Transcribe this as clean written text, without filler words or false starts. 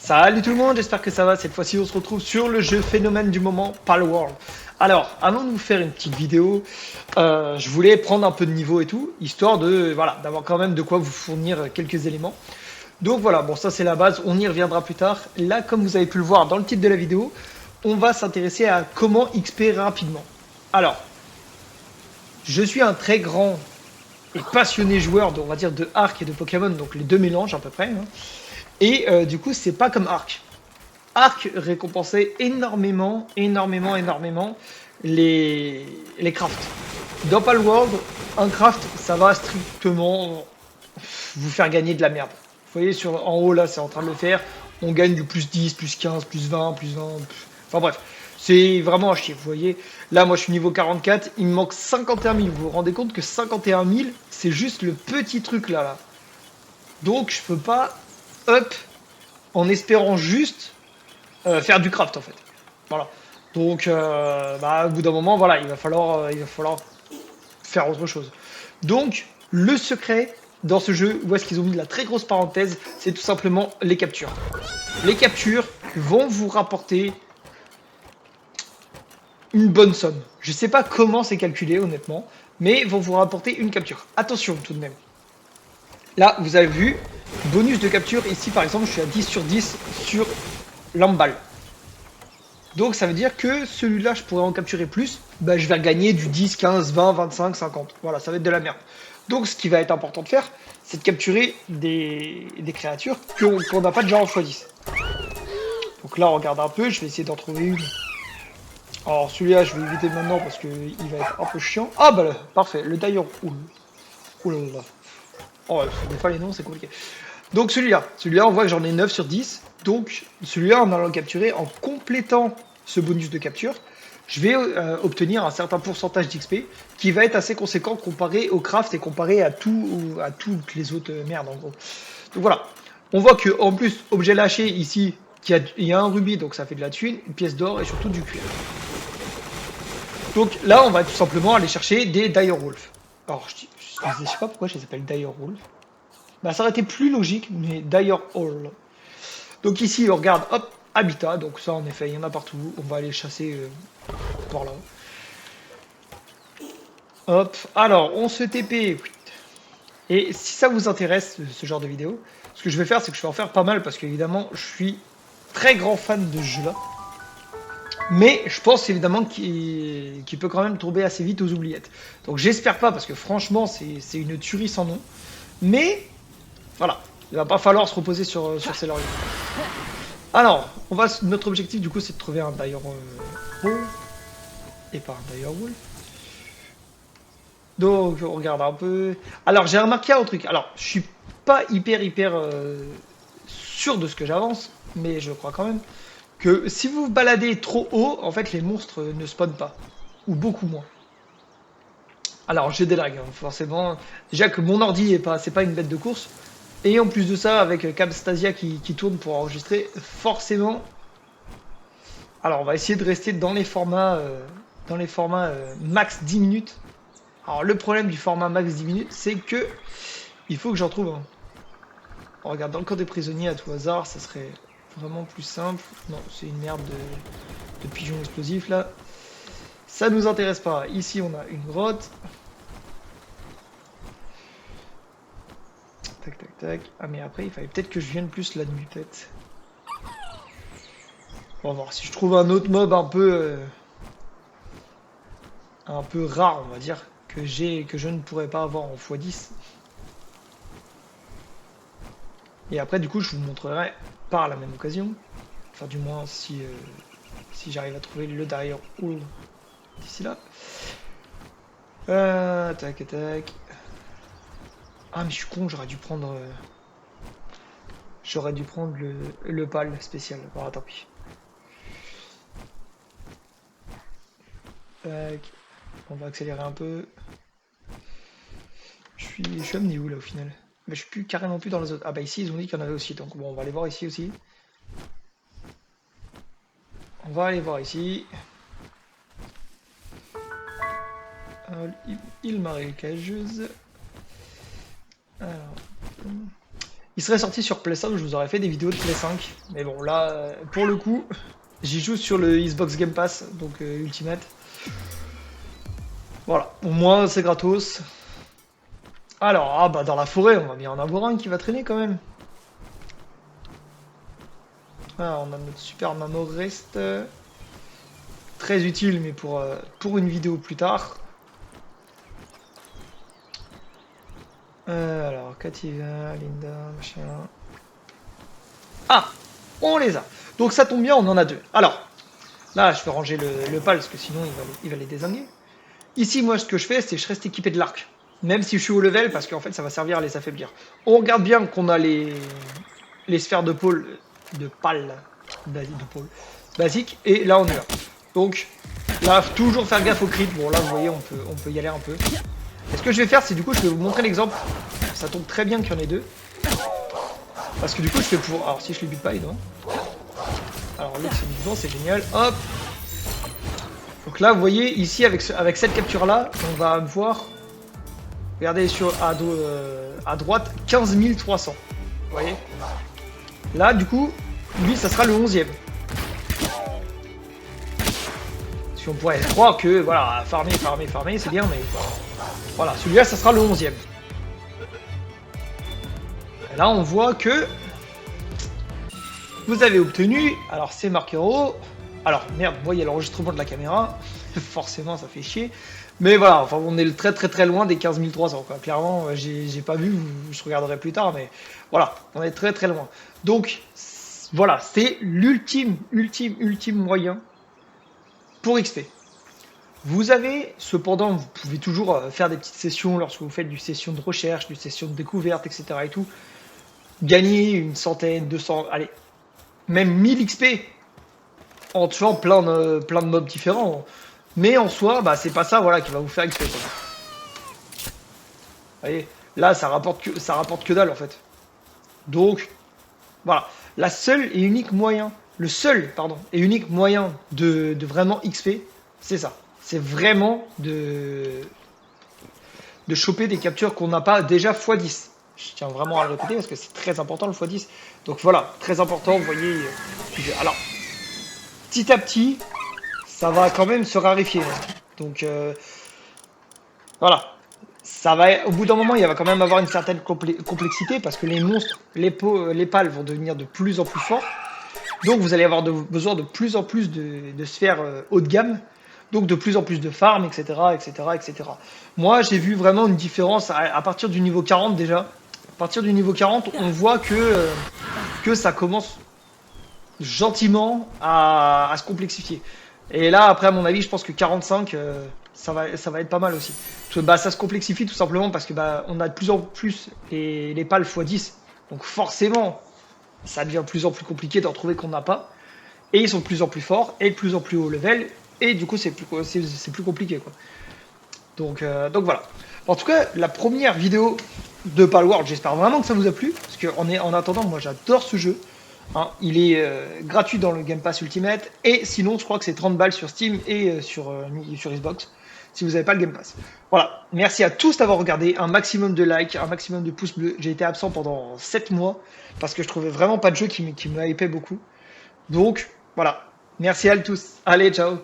Salut tout le monde, j'espère que ça va. Cette fois-ci, on se retrouve sur le jeu phénomène du moment, Palworld. Alors, avant de vous faire une petite vidéo, je voulais prendre un peu de niveau et tout, histoire de, voilà, d'avoir quand même de quoi vous fournir quelques éléments. Donc voilà, bon ça c'est la base, on y reviendra plus tard. Là, comme vous avez pu le voir dans le titre de la vidéo, on va s'intéresser à comment XP rapidement. Alors, je suis un très grand et passionné joueur, on va dire, de Arc et de Pokémon, donc les deux mélanges à peu près. Hein. Et du coup, c'est pas comme Arc. Arc récompensait énormément les crafts. Dans Palworld, un craft, ça va strictement vous faire gagner de la merde. Vous voyez, en haut, là, c'est en train de le faire. On gagne du plus 10, plus 15, plus 20, plus 20. Enfin bref, c'est vraiment à chier. Vous voyez, là, moi, je suis niveau 44. Il me manque 51 000. Vous vous rendez compte que 51 000, c'est juste le petit truc là. Donc, je peux pas up en espérant juste faire du craft en fait. Voilà. Donc, au bout d'un moment, voilà, il va falloir faire autre chose. Donc, le secret dans ce jeu, où est-ce qu'ils ont mis la très grosse parenthèse, c'est tout simplement les captures. Les captures vont vous rapporter une bonne somme. Je sais pas comment c'est calculé honnêtement, mais vont vous rapporter une capture. Attention tout de même. Là, vous avez vu, bonus de capture, ici par exemple, je suis à 10 sur 10 sur l'emballe. Donc ça veut dire que celui-là, je pourrais en capturer plus. Bah, je vais gagner du 10, 15, 20, 25, 50. Voilà, ça va être de la merde. Donc ce qui va être important de faire, c'est de capturer des créatures qu'on n'a pas déjà en x10. Donc là, on regarde un peu. Je vais essayer d'en trouver une. Alors celui-là, je vais éviter maintenant parce qu'il va être un peu chiant. Ah bah là, parfait, le tailleur. Ouh là là. Oh, des fois les noms, c'est compliqué. Donc celui-là, on voit que j'en ai 9 sur 10. Donc celui-là, en allant le capturer, en complétant ce bonus de capture, je vais obtenir un certain pourcentage d'XP qui va être assez conséquent comparé au craft et comparé à toutes les autres merdes en gros. Donc voilà, on voit que en plus, objet lâché ici, il y a un rubis, donc ça fait de la thune, une pièce d'or et surtout du cuir. Donc là, on va tout simplement aller chercher des Direwolf. Alors je sais pas pourquoi je les appelle Direwolf. Bah, ça aurait été plus logique, mais Dire All. Donc ici, on regarde, hop, habitat. Donc ça, en effet, il y en a partout. On va aller chasser par là. Hop, alors, on se TP. Et si ça vous intéresse, ce genre de vidéo, ce que je vais faire, c'est que je vais en faire pas mal, parce qu'évidemment, je suis très grand fan de ce jeu-là. Mais je pense évidemment qu'il peut quand même tomber assez vite aux oubliettes. Donc j'espère pas, parce que franchement, c'est une tuerie sans nom. Mais voilà, il va pas falloir se reposer sur ses lauriers. Alors, notre objectif du coup c'est de trouver un Direwolf et pas un Direwolf. Donc on regarde un peu. Alors j'ai remarqué un truc. Alors je suis pas hyper sûr de ce que j'avance, mais je crois quand même que si vous vous baladez trop haut, en fait les monstres ne spawnent pas ou beaucoup moins. Alors j'ai des lags, hein, forcément. Déjà que mon ordi c'est pas une bête de course. Et en plus de ça, avec Camstasia qui tourne pour enregistrer, forcément. Alors on va essayer de rester dans les formats, max 10 minutes. Alors le problème du format max 10 minutes, c'est que il faut que j'en trouve un. On regarde dans le camp des prisonniers à tout hasard, ça serait vraiment plus simple. Non, c'est une merde de pigeons explosifs là. Ça nous intéresse pas. Ici on a une grotte. Tac tac tac. Ah mais après il fallait peut-être que je vienne plus la nuit peut-être. On va voir si je trouve un autre mob un peu rare on va dire que je ne pourrais pas avoir en x10. Et après du coup je vous montrerai par la même occasion. Enfin du moins si j'arrive à trouver le derrière ou d'ici là. Tac tac. Ah mais je suis con, j'aurais dû prendre le pal spécial. Bon tant pis. Tac. On va accélérer un peu. Je suis amené où là au final? Mais je suis plus carrément plus dans les autres. Ah bah ici ils ont dit qu'il y en avait aussi, donc bon on va aller voir ici aussi. On va aller voir ici. Il marécageuse. Alors. Il serait sorti sur Play 5, je vous aurais fait des vidéos de Play 5. Mais bon, là, pour le coup, j'y joue sur le Xbox Game Pass, donc Ultimate. Voilà, au moins c'est gratos. Alors, ah bah dans la forêt, on va bien en avoir un qui va traîner quand même. Ah, on a notre super Mamorest. Très utile, mais pour une vidéo plus tard. Alors, Kativa, Linda, machin. Ah, on les a. Donc ça tombe bien, on en a deux. Alors, là, je vais ranger le pal, parce que sinon il va les désinguer. Ici, moi, ce que je fais, c'est que je reste équipé de l'arc. Même si je suis au level, parce qu'en fait, ça va servir à les affaiblir. On regarde bien qu'on a les sphères de pôle, de pal, de pôle, basique, et là, on est là. Donc, là, toujours faire gaffe au crit. Bon, là, vous voyez, on peut y aller un peu. Et ce que je vais faire, c'est du coup, je vais vous montrer l'exemple. Ça tombe très bien qu'il y en ait deux. Parce que du coup, je fais pour... Alors, si je les bute pas, il doit. Alors, l'autre, c'est vivant, c'est génial. Hop. Donc là, vous voyez, ici, avec cette capture-là, on va voir... Regardez à droite, 15 300. Vous voyez? Là, du coup, lui, ça sera le 11e. Si on pourrait croire que, voilà, farmer, c'est bien, mais... Voilà, celui-là, ça sera le 11e. Et là, on voit que... Vous avez obtenu... Alors, c'est marqué en haut. Alors, merde, vous voyez l'enregistrement de la caméra. Forcément, ça fait chier. Mais voilà, enfin, on est très loin des 15 300, quoi. Clairement, j'ai pas vu, je regarderai plus tard, mais voilà, on est très loin. Donc, voilà, c'est l'ultime moyen pour XP. Vous avez, cependant, vous pouvez toujours faire des petites sessions lorsque vous faites du session de recherche, du session de découverte, etc. et tout. Gagner une centaine, 200, allez, même 1000 XP en tuant plein de mobs différents. Mais en soi, bah, c'est pas ça, voilà, qui va vous faire XP. Quoi. Vous voyez, là, ça rapporte que dalle, en fait. Donc, voilà. Le seul et unique moyen de vraiment XP, c'est ça. C'est vraiment de choper des captures qu'on n'a pas déjà x10. Je tiens vraiment à le répéter parce que c'est très important le x10. Donc voilà, très important, vous voyez. Alors, petit à petit, ça va quand même se raréfier. Donc voilà. Ça va, au bout d'un moment, il va quand même avoir une certaine complexité parce que les monstres, les pales vont devenir de plus en plus forts. Donc vous allez avoir besoin de plus en plus de sphères haut de gamme. Donc de plus en plus de farm, etc. Moi, j'ai vu vraiment une différence à partir du niveau 40 déjà. À partir du niveau 40, on voit que ça commence gentiment à se complexifier. Et là, après, à mon avis, je pense que 45, ça va être pas mal aussi. Parce que, bah, ça se complexifie tout simplement parce que bah, on a de plus en plus les pales x10. Donc forcément, ça devient de plus en plus compliqué d'en trouver qu'on n'a pas. Et ils sont de plus en plus forts et de plus en plus haut level. Et du coup, c'est plus compliqué, quoi. Donc voilà. En tout cas, la première vidéo de Palworld, j'espère vraiment que ça vous a plu. Parce que en attendant, moi j'adore ce jeu. Hein, il est gratuit dans le Game Pass Ultimate. Et sinon, je crois que c'est 30 balles sur Steam et sur Xbox. Si vous n'avez pas le Game Pass. Voilà. Merci à tous d'avoir regardé. Un maximum de likes, un maximum de pouces bleus. J'ai été absent pendant 7 mois. Parce que je trouvais vraiment pas de jeu qui me hypait beaucoup. Donc, voilà. Merci à tous. Allez, ciao.